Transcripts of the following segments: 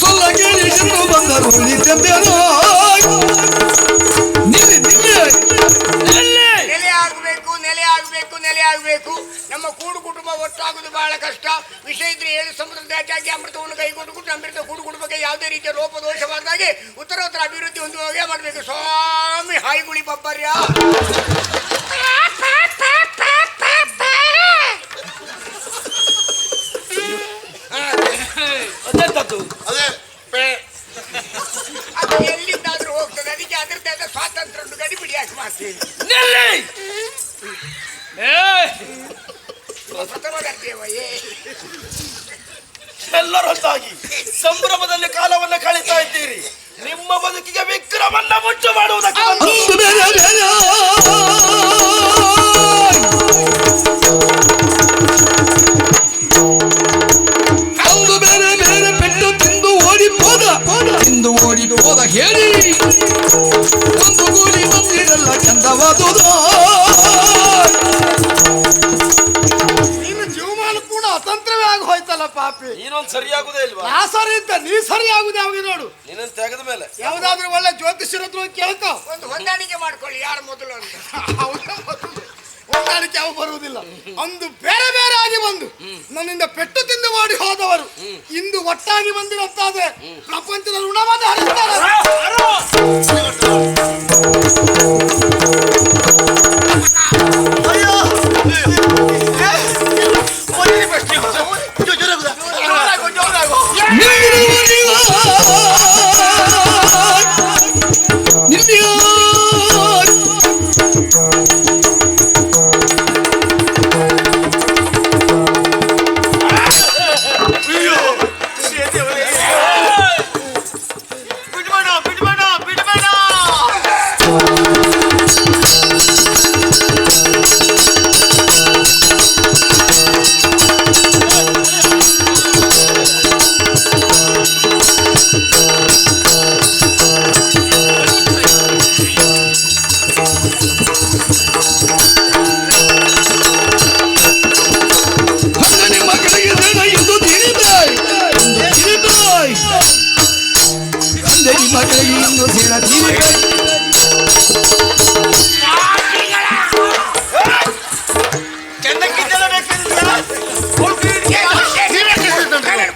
ಸೊಲ್ಲ ಕೇಳಿ ಎಂದು ಬಂದರು ನಿತ್ಯಂದೇನೋ ನೆಲೆ ಆಗಬೇಕು. ನಮ್ಮ ಕೂಡು ಕುಟುಂಬ ಒಟ್ಟಾಗುವುದು ಬಹಳ ಕಷ್ಟ. ವಿಷಯ ಇದ್ರೆ 7 ಸಮುದ್ರದ ತ್ಯಾಜ್ಯಾಗಿ ಅಮೃತವನ್ನು ಕೈಗೊಂಡು ಅಮೃತ ಕೂಡು ಕುಟುಂಬಕ್ಕೆ ಯಾವುದೇ ರೀತಿಯ ಲೋಪದೋಷವಾದಾಗಿ ಉತ್ತರೋತ್ತರ ಅಭಿವೃದ್ಧಿ ಹೊಂದುವಾಗೆ ಮಾಡಬೇಕು. ಸ್ವಾಮಿ ಹಾಯಿಗುಳಿ ಬಬ್ಬರ್ಯ ಅದು ಎಲ್ಲಿಂದಾದ್ರೂ ಹೋಗ್ತದೆ. ಅದಕ್ಕೆ ಅದರದ್ದೇ ಆದ ಸ್ವಾತಂತ್ರ್ಯ ಉಂಟು. ಗಡಿಬಿಡಿ ಯಾಕೆ ಮಾಡ್ತೀವಿ? ಎಲ್ಲರೊಂದಾಗಿ ಸಂಭ್ರಮದಲ್ಲಿ ಕಾಲವನ್ನು ಕಳೀತಾ ಇದ್ದೀರಿ. ನಿಮ್ಮ ಬದುಕಿಗೆ ವಿಕ್ರಮನ್ನ ಮುಚ್ಚು ಮಾಡುವುದಕ್ಕೆ ಅಂದು ಬೇರೆ ಬೇರೆ ಪೆಟ್ಟು ತಿಂದು ಓಡಿಪೋದ ಹೇಳಿ ಒಂದು ಗೂಡಿ ಬಂದಿರಲ್ಲ ಚಂದವಾದುದು. ಅತಂತ್ರವೇ ಆಗಿ ಹೋಯ್ತಲ್ಲ ಪಾಪಿ. ನೀನೊಂದು ಸರಿಯಾಗುದೇ ಇಲ್ವಾ? ನಾ ಸರಿ ಇದ್ದ ನೀ ಸರಿ ಆಗುದು ಯಾವಾಗ ನೋಡು. ನೀನನ್ನು ತೆಗೆದ ಮೇಲೆ ಯಾವ್ದಾದ್ರು ಒಳ್ಳೆ ಜ್ಯೋತಿಷ್ಯರ ಹತ್ರ ಕೇಳ್ಕೊ. ಒಂದು ಹೊಂದಾಣಿಕೆ ಮಾಡ್ಕೊಳ್ಳಿ ಯಾರು ಮೊದಲು ಅಂತ. ಹೊಂದಾಣಿಕೆ ಯಾವ ಬರುವುದಿಲ್ಲ. ಅಂದು ಬೇರೆ ಬೇರೆ ಆಗಿ ಬಂದು ನನ್ನಿಂದ ಪೆಟ್ಟು ತಿಂದು ಮಾಡಿ ಹೋದವರು ಇಂದು ಒಟ್ಟಾಗಿ ಬಂದಿರುತ್ತಾದೆ. ಪ್ರಪಂಚದ ಋಣವನ್ನು ಹರಿಸ್ತಾರೆ.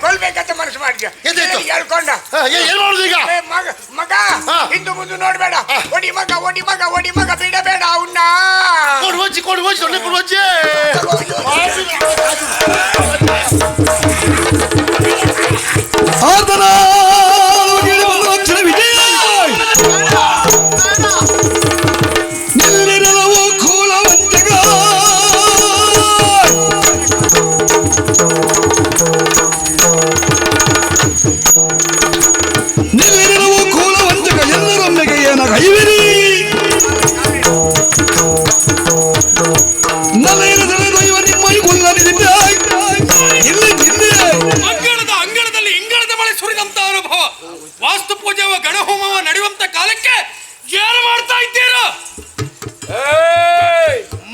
ಕೊಲ್ಬೇಕಂತ ಮನಸ್ಸು ಮಾಡಿದ್ಯಾ? ಹೇಳ್ಕೊಂಡ ಮಗ ಹಿಂದು ಮುಂದೆ ನೋಡ್ಬೇಡ. ಒಡಿ ಮಗ ಬಿಡಬೇಡ ಅವನ್ನ. ಅಂಗಳದಲ್ಲಿ ಇಂಗಳದ ಮಳೆ ಸುರಿದಂತ ಅನುಭವ. ವಾಸ್ತು ಪೂಜೆಯ ಗಣಹೋಮವ ನಡೆಯುವಂತ ಕಾಲಕ್ಕೆ ಏನು ಮಾಡ್ತಾ ಇದ್ದೀರಾ?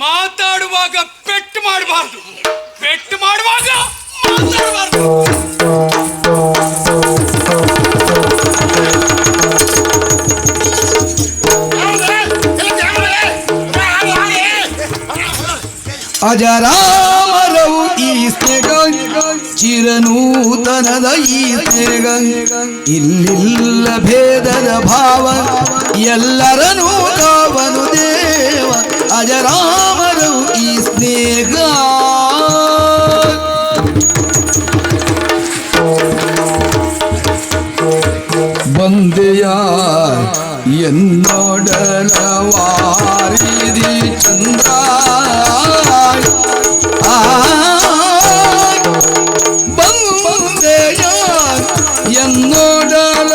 ಮಾತಾಡುವಾಗ ಪೆಟ್ಟು ಮಾಡಬಾರ್ದು, ಪೆಟ್ಟು ಮಾಡುವಾಗ ಮಾತಾಡಬಾರ್ದು. ಅಜರಾಮರವು ಈ ಸ್ನೇಹ ಚಿರನೂತನದ ಈ ಸ್ನೇಹ ಇಲ್ಲಿಲ್ಲ ಭೇದದ ಭಾವ ಎಲ್ಲರನೂ ಕಾವನು ದೇವ. ಅಜರಾಮರವು ಈ ಸ್ನೇಹ ಬಂದೆಯ ಎನ್ನೋಡಲ ವಾರಿದಿ ಚಂದ್ರ ಬಂದೆಯ ಎನ್ನೋಡಲ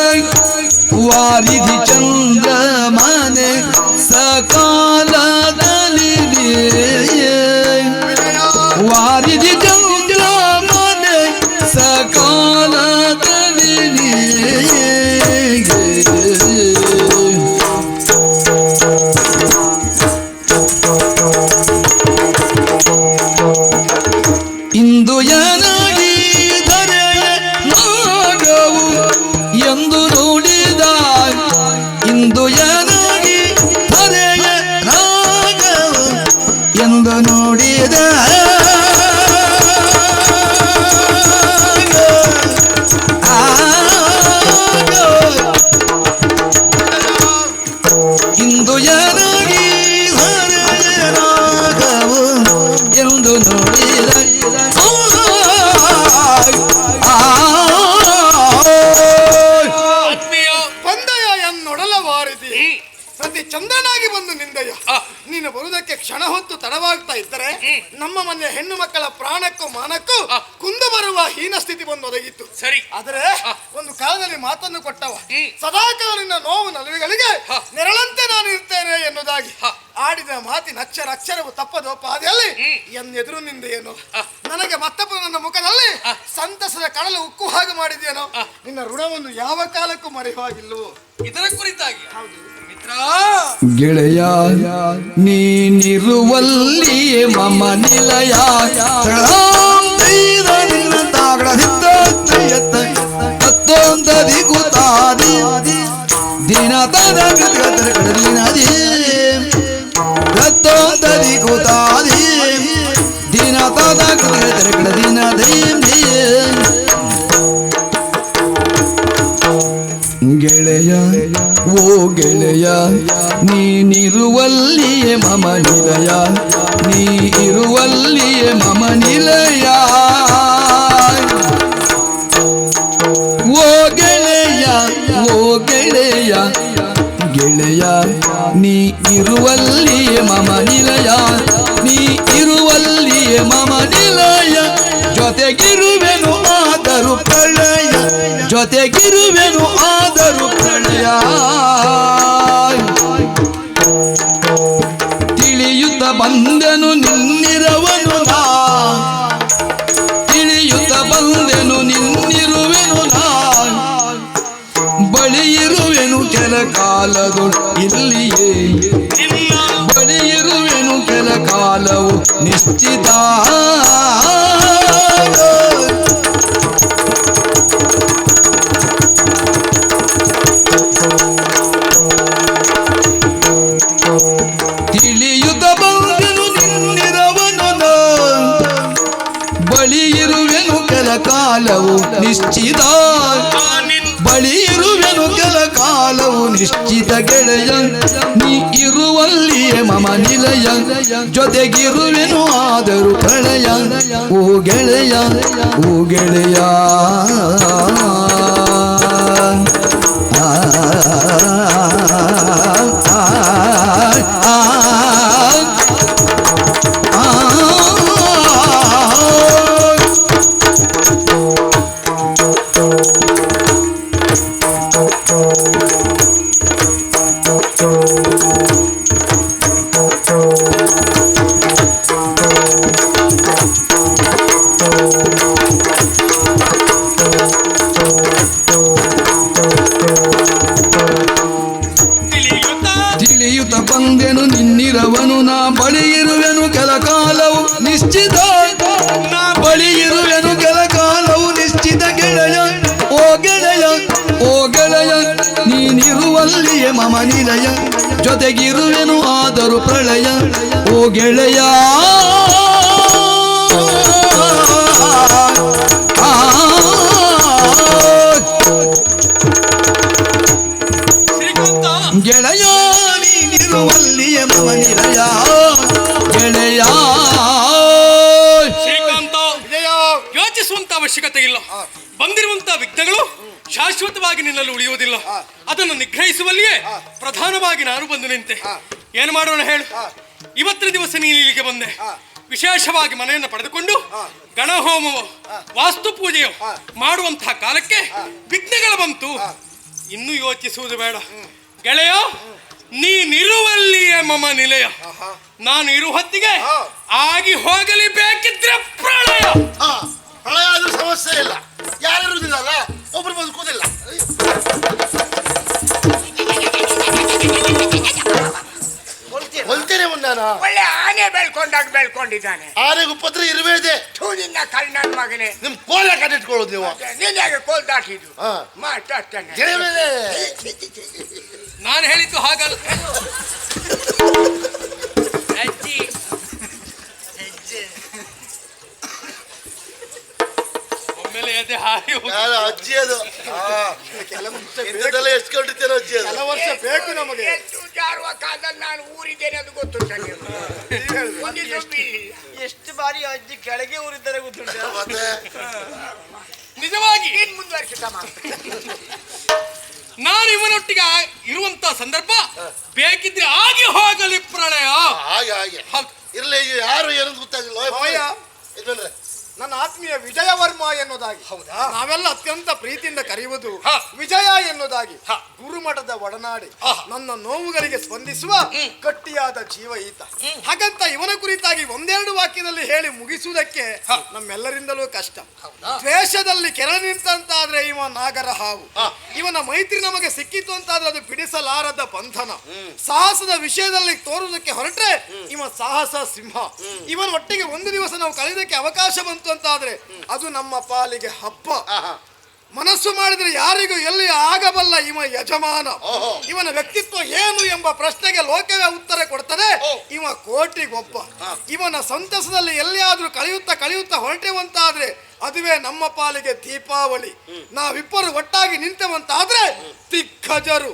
ವಾರಿದಿ ಚಂದ್ರ ಮನೆ ಸಕಾಲದಲ್ಲಿ ವಾರಿದಿ ಚಂದ್ರ ಮನೆ ಸಕಾಲದಲ್ಲಿ ಇಂದು ಯನಾಗಿ ನಮ್ಮ ಮನೆಯ ಹೆಣ್ಣು ಮಕ್ಕಳ ಪ್ರಾಣಕ್ಕೂ ಮಾನಕ್ಕೂ ಕುಂದು ಬರುವ ಹೀನ ಸ್ಥಿತಿ ಬಂದು ಒದಗಿತ್ತು. ಸರಿ. ಆದರೆ ಒಂದು ಕಾಲದಲ್ಲಿ ಮಾತನ್ನು ಕೊಟ್ಟವ, ಸದಾಕಾಲ ನಿನ್ನ ನೋವು ನಲುವಿಗಳಿಗೆ ನೆರಳಂತೆ ನಾನು ಇರ್ತೇನೆ ಎನ್ನುವುದಾಗಿ ಆಡಿದ ಮಾತಿನ ಅಕ್ಷರವು ತಪ್ಪದು ಪಾದೆಯಲ್ಲಿ ಎನ್ನೆದುರು ನಿಂದೆಯೇನು. ನನಗೆ ಮತ್ತಪ್ಪ ನನ್ನ ಮುಖದಲ್ಲಿ ಸಂತಸದ ಕಡಲು ಉಕ್ಕು ಹಾಗೆ ಮಾಡಿದೇನೋ. ನಿನ್ನ ಋಣವನ್ನು ಯಾವ ಕಾಲಕ್ಕೂ ಮರೆಯುವಾಗಿಲ್ಲವೋ. ಇದರ ಕುರಿತಾಗಿ ಮಿತ್ರ, ಗೆಳೆಯ ನೀನಿರುವಲ್ಲಿಯೇ ಮಮ ನಿಲಯ ತತ್ತೊಂದದಿ ಗುತಾದಿ ದಿನ ತದ ಕಡಲಿನದಿ ತತ್ತೊಂದದಿ ಗುತಾದಿ ದಿನ ತದ ಕಡಲಿನದಿ ಗೆಳೆಯ ಓ ಗೆಳೆಯ ನೀನಿರುವಲ್ಲಿಯೇ ಮಮ ನಿಲಯ, ನೀ ಇರುವಲ್ಲಿಯೇ ಮಮ ನಿಲಯ. ಓ ಗೆಳೆಯ ಓ ಗೆಳೆಯ ಗೆಳೆಯ ನೀ ಇರುವಲ್ಲಿಯೇ ಮಮ ನಿಲಯ, ನೀ ಇರುವಲ್ಲಿಯೇ ಮಮ ನಿಲಯ. ಜೊತೆಗಿರುವೆನು ಆದರೂ ಪ್ರಳಯ, ಜೊತೆಗಿರುವೆನು ಆದರೂ ಪ್ರಳಯ. ತಿಳಿಯುತ್ತ ಬಂದೆನು ನಿನ್ನಿರವನು ನಾ, ತಿಳಿಯುತ್ತ ಬಂದೆನು ನಿನ್ನಿರುವೆನು ನಾ. ಬಳಿ ಇರುವೆನು ಕೆಲ ಕಾಲದು ಇಲ್ಲಿಯೇ, ಬಳಿ ಇರುವೆನು ಕೆಲ ಕಾಲವು ನಿಶ್ಚಿತ. ತಿಳಿಯುತ್ತ ಬಂದೆನು ನಿನ್ನಿರವನು, ಬಳಿ ಇರುವೆನು ಕೆಲ ಕಾಲವು ನಿಶ್ಚಿತ. ಬಳಿ ಇರುವೆನು ಕೆಲ ಕಾಲವು ನಿಶ್ಚಿತ. ಗೆಳೆಯ ನೀ ಇರುವಲ್ಲಿಯೇ ಮಮ ನಿಲಯ, ಜೊತೆಗಿರುವೆನು ಆದರೂ ಪ್ರಳಯ. ಓ ಗೆಳೆಯ ಓ ಗೆಳೆಯ ತಿಳಿಯುತ್ತ ಬಂದೆನು ನಿನ್ನಿರವನು ನಾ. ಬಳಿ ಇರುವೆನು ಕೆಲ ಕಾಲವು ನಿಶ್ಚಿತ, ನಾ ಬಳಿ ಇರುವೆನು ಕೆಲ ಕಾಲವು ನಿಶ್ಚಿತ. ಗೆಳೆಯ ಓ ಗೆಳೆಯ ಓ ಗೆಳೆಯ ನೀನಿರುವಲ್ಲಿಯೇ ಮಮ ನಿಲಯ, ಜೊತೆಗಿರುವೆನು ಆದರೂ ಪ್ರಳಯ. ಓ ಗೆಳೆಯ ಗೆಳೆಯ ನೀನಿರುವಲ್ಲಿಯೇ ಮಮ ನಿಲಯ. ಗೆಳೆಯ ಶ್ರೀಕಾಂತ, ಯೋಚಿಸುವಂತ ಅವಶ್ಯಕತೆ ಇಲ್ಲ. ಬಂದಿರುವಂತಹ ವಿಘ್ನಗಳು ಶಾಶ್ವತವಾಗಿ ನಿನ್ನಲ್ಲಿ ಉಳಿಯುವುದಿಲ್ಲ. ಅದನ್ನು ನಿಗ್ರಹಿಸುವಲ್ಲಿಯೇ ಪ್ರಧಾನವಾಗಿ ನಾನು ಬಂದು ನಿಂತೆ. ಏನು ಮಾಡೋಣ ಹೇಳು. ಇವತ್ತಿನ ದಿವಸ ನೀನು ಇಲ್ಲಿಗೆ ಬಂದೆ. ವಿಶೇಷವಾಗಿ ಮನೆಯನ್ನು ಪಡೆದುಕೊಂಡು ಗಣಹೋಮವು ವಾಸ್ತು ಪೂಜೆಯು ಮಾಡುವಂತಹ ಕಾಲಕ್ಕೆ ವಿಘ್ನಗಳು ಬಂತು. ಇನ್ನೂ ಯೋಚಿಸುವುದು ಬೇಡ ಗೆಳೆಯ. ನೀನಿರುವಲ್ಲಿಯೇ ಮಮ ನಿಲಯ. ನಾನು ಇರುವ ಹೊತ್ತಿಗೆ ಆಗಿ ಹೋಗಲಿ, ಬೇಕಿದ್ರೆ ಪ್ರಳಯ. ಪ್ರಳಯ ಆದ್ರೂ ಸಮಸ್ಯೆ ಇಲ್ಲ, ಯಾರಿರುವುದಿಲ್ಲ, ಒಬ್ರು ಬದುಕುವುದಿಲ್ಲ. ಹೊಲ್ತೇನೆ ಮುನ್ನಾನ ಒಳ್ಳೆ ಆನೆ ಬೆಳ್ಕೊಂಡಿದ್ದಾನೆ. ಆನೆಗೆ ಉಪದ್ರ ಇರುವೇದೆ. ನಿನ್ನ ಕಳ್ ನನ್ನ ಮಗನೇ, ನಿಮ್ ಕೋಲ ಕಟ್ಟಿಟ್ಕೊಳ್ಳೋದು ನೀವು. ನೀನ್ಯಾಗೆ ಕೋಲ್ ದಾಟಿದ್ದು ಮಾತಾಡ್ತಾನೆ. ನಾನು ಹೇಳಿದ್ದು ಹಾಗಲ್ಲ. ಒಮ್ಮೆಲೆ ಎದೆ ಹಾರಿ ಅಜ್ಜಿ ಅದು ಎಷ್ಟು ಕೊಂಡಿರ್ತೇನೋ ಅಜ್ಜಿ ಅದು. ಕೆಲ ವರ್ಷ ಬೇಕು ನಮಗೆ. ಎಷ್ಟು ಜಾರುವ ಕಾಲದಲ್ಲಿ ನಾನು ಊರಿದ್ದೇನೆ ಅದು ಗೊತ್ತುಂಟ. ಎಷ್ಟು ಬಾರಿ ಅಜ್ಜಿ ಕೆಳಗೆ ಊರಿದ್ದಾರೆ ಗೊತ್ತುಂಟ. ಮತ್ತೆ ನಿಜವಾಗಿ ನೀನ್ ಮುಂದುವರಿಸಿದಮ್ಮ. ನಾನು ಇವನೊಟ್ಟಿಗೆ ಇರುವಂತ ಸಂದರ್ಭ ಬೇಕಿದ್ರೆ ಆಗಿ ಹೋಗಲಿ ಪ್ರಳಯ. ಹಾಗೆ ಹಾಗೆ ಹೌದು. ಇರ್ಲಿ ಈಗ ಯಾರು ಏನಂತ ಗೊತ್ತಾಗಿಲ್ಲ ಮಾವಯ್ಯ, ಯಜಮಾನ್ರೆ. ನನ್ನ ಆತ್ಮೀಯ ವಿಜಯವರ್ಮ ಎನ್ನುವುದಾಗಿ ಹೌದಾ? ನಾವೆಲ್ಲ ಅತ್ಯಂತ ಪ್ರೀತಿಯಿಂದ ಕರೆಯುವುದು ಹ. ವಿಜಯ ಎನ್ನುವುದಾಗಿ ಹ. ಗುರುಮಠದ ಒಡನಾಡಿ ಆಹಾ. ನನ್ನ ನೋವುಗಳಿಗೆ ಸ್ಪಂದಿಸುವ ಗಟ್ಟಿಯಾದ ಜೀವ ಈತ. ಹಾಗಂತ ಇವನ ಕುರಿತಾಗಿ ಒಂದೆರಡು ವಾಕ್ಯದಲ್ಲಿ ಹೇಳಿ ಮುಗಿಸುವುದಕ್ಕೆ ನಮ್ಮೆಲ್ಲರಿಂದಲೂ ಕಷ್ಟ. ದ್ವೇಷದಲ್ಲಿ ಕೆರೆ ನಿಂತಂತಾದ್ರೆ ಇವ ನಾಗರ ಹಾವು. ಇವನ ಮೈತ್ರಿ ನಮಗೆ ಸಿಕ್ಕಿತು ಅಂತಾದ್ರೆ ಅದು ಬಿಡಿಸಲಾರದ ಬಂಧನ. ಸಾಹಸದ ವಿಷಯದಲ್ಲಿ ತೋರುವುದಕ್ಕೆ ಹೊರಟ್ರೆ ಇವ ಸಾಹಸ ಸಿಂಹ. ಇವನ ಒಟ್ಟಿಗೆ ಒಂದು ದಿವಸ ನಾವು ಕಳೆಯೋದಕ್ಕೆ ಅವಕಾಶ ಬಂತು ಅಂತಾದ್ರೆ ಅದು ನಮ್ಮ ಪಾಲಿಗೆ ಹಬ್ಬ. ಮನಸ್ಸು ಮಾಡಿದ್ರೆ ಯಾರಿಗೂ ಎಲ್ಲಿ ಆಗಬಲ್ಲ ಇವ ಯಜಮಾನ. ಇವನ ವ್ಯಕ್ತಿತ್ವ ಏನು ಎಂಬ ಪ್ರಶ್ನೆಗೆ ಲೋಕವೇ ಉತ್ತರ ಕೊಡ್ತದೆ. ಇವ ಕೋಟಿಗೊಬ್ಬ. ಇವನ ಸಂತಸದಲ್ಲಿ ಎಲ್ಲಿಯಾದ್ರೂ ಕಳೆಯುತ್ತಾ ಹೊರಟೆವಂತಾದ್ರೆ ಅದುವೇ ನಮ್ಮ ಪಾಲಿಗೆ ದೀಪಾವಳಿ. ನಾವಿಬ್ಬರು ಒಟ್ಟಾಗಿ ನಿಂತೆವಂತಾದ್ರೆ ದಿಗ್ಗಜರು.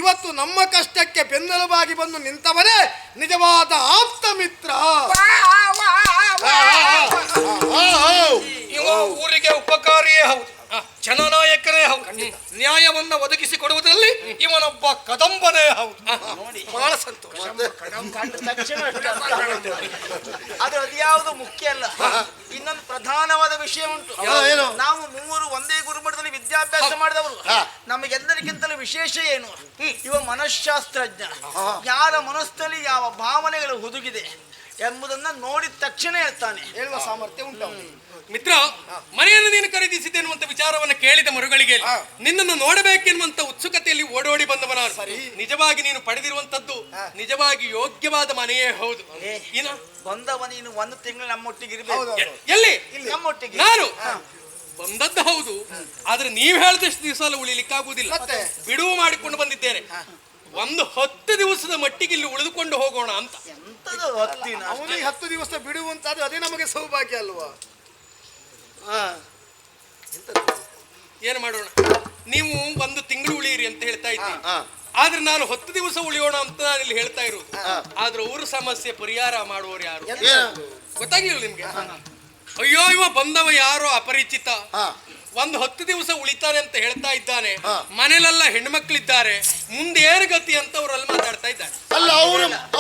ಇವತ್ತು ನಮ್ಮ ಕಷ್ಟಕ್ಕೆ ಬೆನ್ನೆಲುಬಾಗಿ ಬಂದು ನಿಂತವರೇ ನಿಜವಾದ ಆಪ್ತ ಮಿತ್ರ. ಇವ ಊರಿಗೆ ಉಪಕಾರಿಯೇ ಹೌದು, ಜನನಾಯಕನೇ ಹೌದು, ನ್ಯಾಯವನ್ನ ಒದಗಿಸಿ ಕೊಡುವುದರಲ್ಲಿ ಇವನೊಬ್ಬ ಕದಂಬನೇ ಹೌದು. ಬಹಳ ಸಂತೋಷ. ಕಂಡ ತಕ್ಷಣ ಅಷ್ಟು ಅರ್ಥ ಆಗುತ್ತೆ. ಅದು ಅದ್ಯಾವುದು ಮುಖ್ಯ ಅಲ್ಲ. ಇನ್ನೊಂದು ಪ್ರಧಾನವಾದ ವಿಷಯ ಉಂಟು. ಏನು? ನಾವು ಮೂವರು ಒಂದೇ ಗುರುಮಠದಲ್ಲಿ ವಿದ್ಯಾಭ್ಯಾಸ ಮಾಡಿದವರು. ನಮಗೆಲ್ಲರಿಗಿಂತಲೂ ವಿಶೇಷ ಏನು, ಇವ ಮನಃಶಾಸ್ತ್ರಜ್ಞ. ಯಾರ ಮನಸ್ಸಲ್ಲಿ ಯಾವ ಭಾವನೆಗಳು ಹುದುಗಿದೆ ಎಂಬುದನ್ನ ನೋಡಿದ ತಕ್ಷಣ ಹೇಳ್ತಾನೆ. ಹೇಳುವ ಸಾಮರ್ಥ್ಯ ಉಂಟು. ಮಿತ್ರ, ಮನೆಯನ್ನು ನೀನು ಖರೀದಿಸಿದ್ದೇನುವಂತ ವಿಚಾರವನ್ನು ಕೇಳಿದ ಮರುಗಳಿಗೆ ನಿನ್ನನ್ನು ನೋಡಬೇಕೆನ್ನುವಂತ ಉತ್ಸುಕತೆಯಲ್ಲಿ ಓಡೋಡಿ ಬಂದವನ. ನಿಜವಾಗಿ ನೀನು ಪಡೆದಿರುವಂತದ್ದು ನಿಜವಾಗಿ ಯೋಗ್ಯವಾದ ಮನೆಯೇ ಹೌದು. ಬಂದವ ನೀನು ಒಂದು ತಿಂಗಳು ನಮ್ಮೊಟ್ಟಿಗೆ ಇರಬೇಕು. ಎಲ್ಲಿ? ನಮ್ಮೊಟ್ಟಿಗೆ. ನಾನು ಬಂದದ್ದು ಹೌದು, ಆದ್ರೆ ನೀವ್ ಹೇಳಿದಷ್ಟು ದಿವಸ ಎಲ್ಲ ಉಳಿಲಿಕ್ಕಾಗುವುದಿಲ್ಲ. ಬಿಡುವು ಮಾಡಿಕೊಂಡು ಬಂದಿದ್ದೇನೆ. ಒಂದು 10 ದಿವಸದ ಮಟ್ಟಿಗೆ ಇಲ್ಲಿ ಉಳಿದುಕೊಂಡು ಹೋಗೋಣ ಅಂತ. ಎಂತದು ಹೊತ್ತಿನ ಅವನಿಗೆ 10 ದಿವಸ ಬಿಡುವಂತಾದ್ರೆ ಅದೇ ನಮಗೆ ಸೌಭಾಗ್ಯ ಅಲ್ವಾ? ಏನು ಮಾಡೋಣ, ನೀವು 1 ತಿಂಗಳು ಉಳಿಯಿರಿ ಅಂತ ಹೇಳ್ತಾ ಇದ್ದೀನಿ, ಆದ್ರೆ ನಾನು 10 ದಿವಸ ಉಳಿಯೋಣ ಅಂತ ನಾನು ಇಲ್ಲಿ ಹೇಳ್ತಾ ಇರೋದು. ಆದ್ರೆ ಊರ ಸಮಸ್ಯೆ ಪರಿಹಾರ ಮಾಡುವವರು ಯಾರು ಗೊತ್ತಾಗ್ಲಿಲ್ಲ ನಿಮ್ಗೆ? ಅಯ್ಯೋ, ಇವ ಬಂದವ ಯಾರೋ ಅಪರಿಚಿತ, 10 ದಿವಸ ಉಳಿತಾನೆ ಅಂತ ಹೇಳ್ತಾ ಇದ್ದಾನೆ. ಮನೇಲೆಲ್ಲ ಹೆಣ್ಮಕ್ಳಿದ್ದಾರೆ, ಮುಂದೆ ಏನು ಗತಿ ಅಂತ ಅವರಲ್ಲಿ ಮಾತಾಡ್ತಾ ಇದ್ದಾರೆ. ಅಲ್ಲ,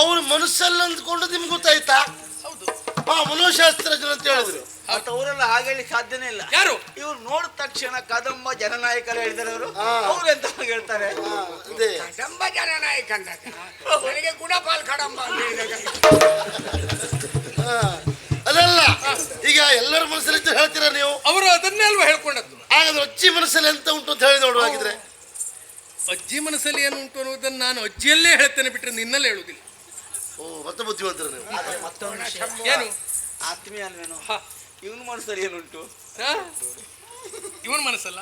ಅವ್ರ ಮನಸ್ಸಲ್ಲಿ ಅಂದ್ಕೊಂಡು ನಿಮ್ಗೆ ಗೊತ್ತಾಯ್ತಾ? ಹೌದು, ಮನೋಶಾಸ್ತ್ರಜ್ಞ ಅಂತ ಹೇಳಿದ್ರು. ಮತ್ತೆ ಅವರೆಲ್ಲ ಹಾಗೆ ಹೇಳಿ ಸಾಧ್ಯನೇ ಇಲ್ಲ. ಯಾರು? ಇವ್ರು ನೋಡಿದ ತಕ್ಷಣ ಕದಂಬ ಜನನಾಯಕರು ಹೇಳಿದ್ದಾರೆ. ಅವ್ರು ಎಂತ ಹೇಳ್ತಾರೆ? ಕದಂಬ ಜನನಾಯಕ ಅಂದಾಗ ನನಗೆ ಗುಣಪಾಲ್ ಕದಂಬ ಅಂತ ಹೇಳಿದಾಗ ಅದಲ್ಲ, ಈಗ ಎಲ್ಲರ ಮನಸ್ಸಲ್ಲಿ ಅಂತ ಹೇಳ್ತೀರಾ ನೀವು? ಅವರು ಅದನ್ನೇ ಅಲ್ವಾ ಹೇಳ್ಕೊಂಡದ್ದು. ಹಾಗಾದ್ರೆ ಅಜ್ಜಿ ಮನಸ್ಸಲ್ಲಿ ಎಂತ ಉಂಟು ಅಂತ ಹೇಳಿ ನೋಡು. ಹಾಗಿದ್ರೆ ಅಜ್ಜಿ ಮನಸ್ಸಲ್ಲಿ ಏನು ಉಂಟು ಅನ್ನೋದನ್ನ ನಾನು ಅಜ್ಜಿಯಲ್ಲೇ ಹೇಳ್ತೇನೆ, ಬಿಟ್ರೆ ನಿನ್ನಲ್ಲೇ ಹೇಳುದಿಲ್ಲ. ಓ, ಮತ್ತೆ ಬುದ್ಧಿವಂತರು ನೀವು. ಮತ್ತೊಂದು ವಿಷಯ ಏನು? ಆತ್ಮೀಯ ಅಲ್ವೇನೋ, ಇವನ್ ಮನಸ್ಸಲ್ಲಿ ಏನುಂಟು? ಇವನ್ ಮನಸ್ಸಲ್ಲ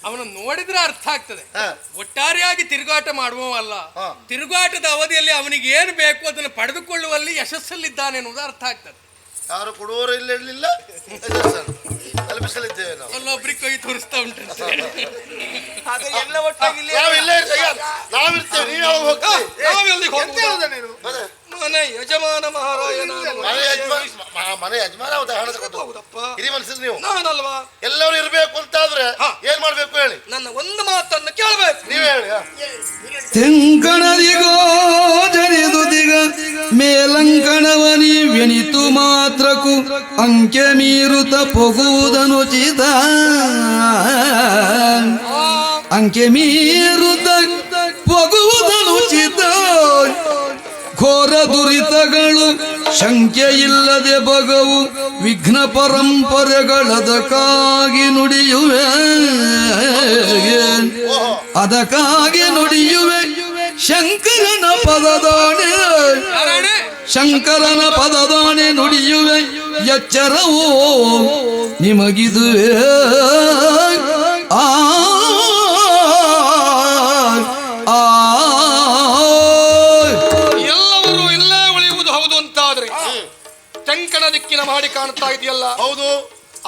ಅವನ ನೋಡಿದ್ರೆ ಅರ್ಥ ಆಗ್ತದೆ. ಒಟ್ಟಾರೆಯಾಗಿ ತಿರುಗಾಟ ಮಾಡುವವಲ್ಲ, ತಿರುಗಾಟದ ಅವಧಿಯಲ್ಲಿ ಅವನಿಗೆ ಏನು ಬೇಕು ಅದನ್ನು ಪಡೆದುಕೊಳ್ಳುವಲ್ಲಿ ಯಶಸ್ಸಲ್ಲಿದ್ದಾನೆ ಅನ್ನೋದು ಅರ್ಥ ಆಗ್ತದೆ. ಯಾರು ಕೊಡುವವರು ಇಲ್ಲ ಇರಲಿಲ್ಲ, ತಲುಪಿಸಲಿದ್ದೇವೆ ನಾವು. ಅಲ್ಲೊಬ್ರಿಗೆ ಕೈ ತೋರಿಸ್ತಾ ಉಂಟು. ಹಾಗೆ ಎಲ್ಲ ಒಟ್ಟಾಗಿ ನಾವಿರ್ತೇವೆ, ನೀವು ಯಾವಾಗ ಹೋಗ್ತೀವಿ? ನಾವೆಲ್ಲಿಗೆ ಹೋಗುವುದು? ನೀನು ಮನೆ ಯಜಮಾನ ಮಹಾರಾಯ ನಾನು. ಮನೆ ಯಜಮಾನ ಹಣದ ಕೊಟ್ಟು ಹಿರಿ ಮನಸ್ಸಲ್ಲಿ ನೀವು ನಾನಲ್ವಾ? ಎಲ್ಲರೂ ಇರ್ಬೇಕು ಅಂತಾದ್ರೆ ಏನ್ ಮಾಡ್ಬೇಕು ಹೇಳಿ? ನನ್ನ ಒಂದು ಮಾತನ್ನು ಕೇಳಬೇಕು. ನೀವ್ ಹೇಳಿ. ತೆಂಕಣದಿಗೋ ಜನಿದುದಿಗ ಮೇಲಂಕಣವನಿ ವ್ಯನಿತು ಮಾತ್ರಕು ಅಂಕೆ ಮೀರುತ ಪೊಗುವುದನುಚಿತ. ಅಂಕೆ ಮೀರುತ ಪೊಗುವುದನುಚಿತ. ಘೋರ ದುರಿತಗಳು ಶಂಕೆಯಿಲ್ಲದೆ ಬಗವು ವಿಘ್ನ ಪರಂಪರೆಗಳದಕ್ಕಾಗಿ ನುಡಿಯುವೆ. ಅದಕ್ಕಾಗಿ ನುಡಿಯುವೆ ಶಂಕರನ ಪದದಾಣೆ. ಶಂಕರನ ಪದದಾಣೆ ನುಡಿಯುವೆ ಎಚ್ಚರವೋ ನಿಮಗಿದುವೆ. ಆ ಎಲ್ಲವರು ಇಲ್ಲೇ ಉಳಿಯುವುದು ಹೌದು ಅಂತಾದ್ರೆ ತೆಂಕಣ ದಿಕ್ಕಿನ ಮಾಡಿ ಕಾಣ್ತಾ ಇದೆಯಲ್ಲ? ಹೌದು.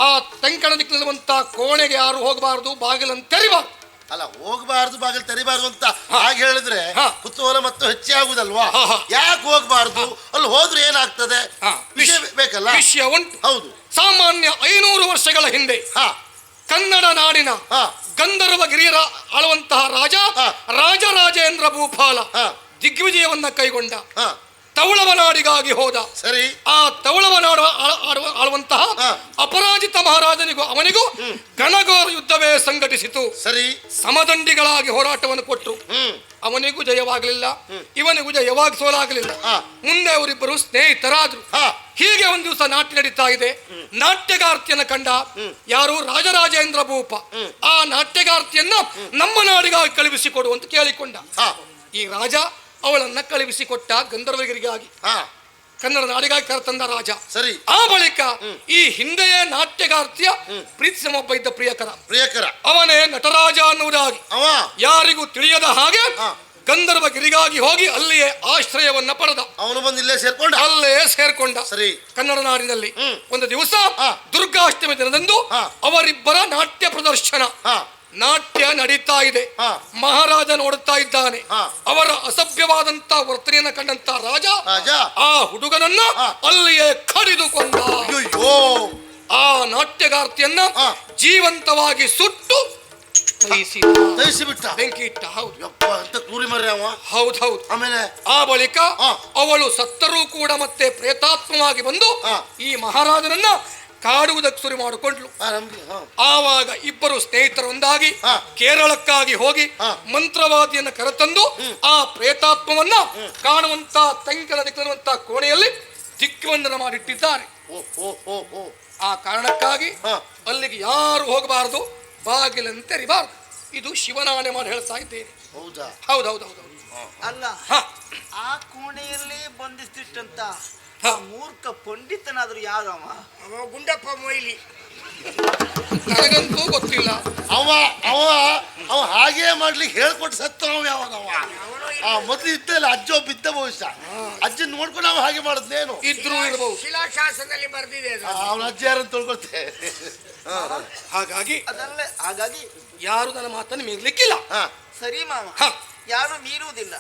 ಆ ತೆಂಕಣ ದಿಕ್ಕಿನಲ್ಲಿರುವಂತ ಕೋಣೆಗೆ ಯಾರು ಹೋಗಬಾರದು, ಬಾಗಿಲನ್ನು ತೆರಿಬಾರ್ದು. ಅಲ್ಲ, ಹೋಗಬಾರ್ದು, ಬಾಗಿಲು ತೆರಿಬಾರ್ದು ಅಂತ ಹಾಗೆ ಹೇಳಿದ್ರೆ ಕುತೂಹಲ ಮತ್ತು ಹೆಚ್ಚೆ ಆಗುದಲ್ವಾ? ಯಾಕೆ ಹೋಗಬಾರ್ದು? ಅಲ್ಲಿ ಹೋದ್ರೆ ಏನಾಗ್ತದೆ ವಿಷಯ ಬೇಕಲ್ಲ? ವಿಷಯ ಉಂಟು. ಹೌದು. ಸಾಮಾನ್ಯ 500 ವರ್ಷಗಳ ಹಿಂದೆ ಕನ್ನಡ ನಾಡಿನ ಗಂಧರ್ವ ಗಿರಿಯರ ಆಳುವಂತಹ ರಾಜ ರಾಜರಾಜೇಂದ್ರ ಭೂಪಾಲ ದಿಗ್ವಿಜಯವನ್ನ ಕೈಗೊಂಡ. ತವಳವನಾಡಿಗಾಗಿ ಹೋದ. ಸರಿ. ಆ ತವಳವನಾಡು ಆಳುವಂತಹ ಅಪರಾಜಿತ ಮಹಾರಾಜನಿಗೂ ಅವನಿಗೂ ಘನಘೋರ ಯುದ್ಧವೇ ಸಂಘಟಿಸಿತು. ಸರಿ. ಸಮದಂಡಿಗಳಾಗಿ ಹೋರಾಟವನ್ನು ಕೊಟ್ಟರು. ಅವನಿಗೂ ಜಯವಾಗಲಿಲ್ಲ, ಇವನಿಗೂ ಜಯವಾಗಿ ಸೋಲಾಗಲಿಲ್ಲ. ಮುಂದೆ ಅವರಿಬ್ಬರು ಸ್ನೇಹಿತರಾದ್ರು. ಹೀಗೆ ಒಂದು ದಿವಸ ನಾಟ್ಯ ನಡೀತಾ ಇದೆ. ನಾಟ್ಯಗಾರ್ತಿಯನ್ನ ಕಂಡ ಯಾರು? ರಾಜರಾಜೇಂದ್ರ ಭೂಪ. ಆ ನಾಟ್ಯಗಾರ್ತಿಯನ್ನ ನಮ್ಮ ನಾಡಿಗಾಗಿ ಕಳುಹಿಸಿಕೊಡು ಅಂತ ಕೇಳಿಕೊಂಡ. ಈ ರಾಜ ಅವಳನ್ನ ಕಳುಹಿಸಿಕೊಟ್ಟ ಗಂಧರ್ವಗಿರಿಗಾಗಿ, ಕನ್ನಡ ನಾಡಿಗಾಗಿ ಕರೆತಂದ ರಾಜ. ಸರಿ. ಆ ಬಳಿಕ ಈ ಹಿಂದೆಯೇ ನಾಟ್ಯಗಾರ್ತಿಯ ಪ್ರೀತಿಸಿದ ಒಬ್ಬ ಇದ್ದ ಪ್ರಿಯಕರ, ಅವನೇ ನಟರಾಜ ಅನ್ನುವುದಾಗಿ ಯಾರಿಗೂ ತಿಳಿಯದ ಹಾಗೆ ಗಂಧರ್ವಗಿರಿಗಾಗಿ ಹೋಗಿ ಅಲ್ಲಿಯೇ ಆಶ್ರಯವನ್ನ ಪಡೆದ. ಅವನು ಬಂದು ಇಲ್ಲೇ ಸೇರ್ಕೊಂಡ. ಅಲ್ಲೇ ಸೇರ್ಕೊಂಡ. ಸರಿ. ಕನ್ನಡ ನಾಡಿನಲ್ಲಿ ಒಂದು ದಿವಸ ದುರ್ಗಾಷ್ಟಮಿ ದಿನದಂದು ಅವರಿಬ್ಬರ ನಾಟ್ಯ ಪ್ರದರ್ಶನ. ನಾಟ್ಯ ನಡೀತಾ ಇದೆ. ಮಹಾರಾಜ ನೋಡುತ್ತಾ ಇದ್ದಾನೆ. ಅವರ ಅಸಭ್ಯವಾದಂತ ವರ್ತನೆಯನ್ನ ಕಂಡಂತ ರಾಜ ಆ ಹುಡುಗನನ್ನ ಅಲ್ಲಿಯೇ ಕಡಿದುಕೊಂಡ. ಆ ನಾಟ್ಯಗಾರ್ತಿಯನ್ನ ಜೀವಂತವಾಗಿ ಸುಟ್ಟು ಬೆಂಕಿ ಇಟ್ಟ. ಹೌದು. ಆಮೇಲೆ ಆ ಬಳಿಕ ಅವಳು ಸತ್ತರೂ ಕೂಡ ಮತ್ತೆ ಪ್ರೇತಾತ್ಮವಾಗಿ ಬಂದು ಈ ಮಹಾರಾಜನನ್ನ ಕಾಡುವುದಕ್ಕೆ ಶುರು ಮಾಡಿಕೊಂಡ್ಲು. ಆವಾಗ ಇಬ್ಬರು ಸ್ನೇಹಿತರೊಂದಾಗಿ ಕೇರಳಕ್ಕಾಗಿ ಹೋಗಿ ಮಂತ್ರವಾದಿಯನ್ನು ಕರೆತಂದು ಆ ಪ್ರೇತಾತ್ಮವನ್ನ ಕಾಣುವಂತ ತಂಕಲ ದಿಕ್ಕಿರುವಂತ ಕೋಣೆಯಲ್ಲಿ ದಿಗ್ಬಂಧನ ಮಾಡಿಟ್ಟಿದ್ದಾರೆ. ಆ ಕಾರಣಕ್ಕಾಗಿ ಅಲ್ಲಿಗೆ ಯಾರು ಹೋಗಬಾರದು, ಬಾಗಿಲಂತೆ ತೆರಿಬಾರದು. ಇದು ಶಿವನಾಣೆ ಮಾಡಿ ಹೇಳ್ತಾ ಇದ್ದೇನೆ. ಹೌದೌದು. ಅಲ್ಲ, ಆ ಕೋಣೆಯಲ್ಲಿ ಬಂಧಿಸಿಟ್ಟಂತ ಮೂರ್ಖ ಪಂಡಿತನಾದ್ರು ಯಾರು? ಅವ ಗುಂಡಪ್ಪ ಮೊಯ್ಲಿ. ನನಗಂತೂ ಗೊತ್ತಿಲ್ಲ. ಅವ ಹಾಗೆ ಮಾಡ್ಲಿಕ್ಕೆ ಹೇಳ್ಕೊಟ್ಟು ಸತ್ತ. ಯಾವಾಗ ಮೊದ್ಲು ಇದ್ದಲ್ಲ ಅಜ್ಜ ಬಿದ್ದ ಬಹುಶಃ ಅಜ್ಜನ್ ನೋಡ್ಕೊಂಡು ನಾವು ಹಾಗೆ ಮಾಡಿದ್ನೇನು ಇದ್ರು ಇರಬಹುದು. ಶಿಲಾಶಾಸನದಲ್ಲಿ ಬರ್ದಿದೆ. ಅವನ ಅಜ್ಜ ಯಾರನ್ನು ತೊಳ್ಕೊಳ್ತೆ. ಹಾಗಾಗಿ ಯಾರು ನನ್ನ ಮಾತನ್ನು ಮೀರ್ಲಿಕ್ಕಿಲ್ಲ. ಸರಿ ಮಾವ, ಯಾರು ಮೀರುವುದಿಲ್ಲ.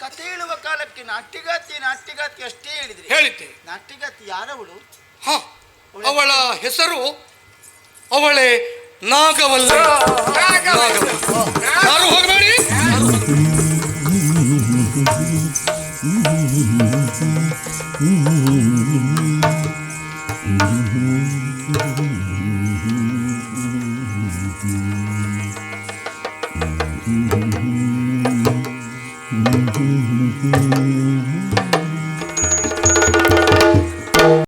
ಕಥೆ ಹೇಳುವ ಕಾಲಕ್ಕೆ ನಾಟ್ಯಗಾತಿ ಅಷ್ಟೇ ಹೇಳಿದ್ದೆ. ನಾಟ್ಯಗಾತಿ ಯಾರವಳು? ಅವಳ ಹೆಸರು ಅವಳೇ ನಾಗವಲ್ಲ. ಯಾರು ಹೋಗಬೇಡಿ.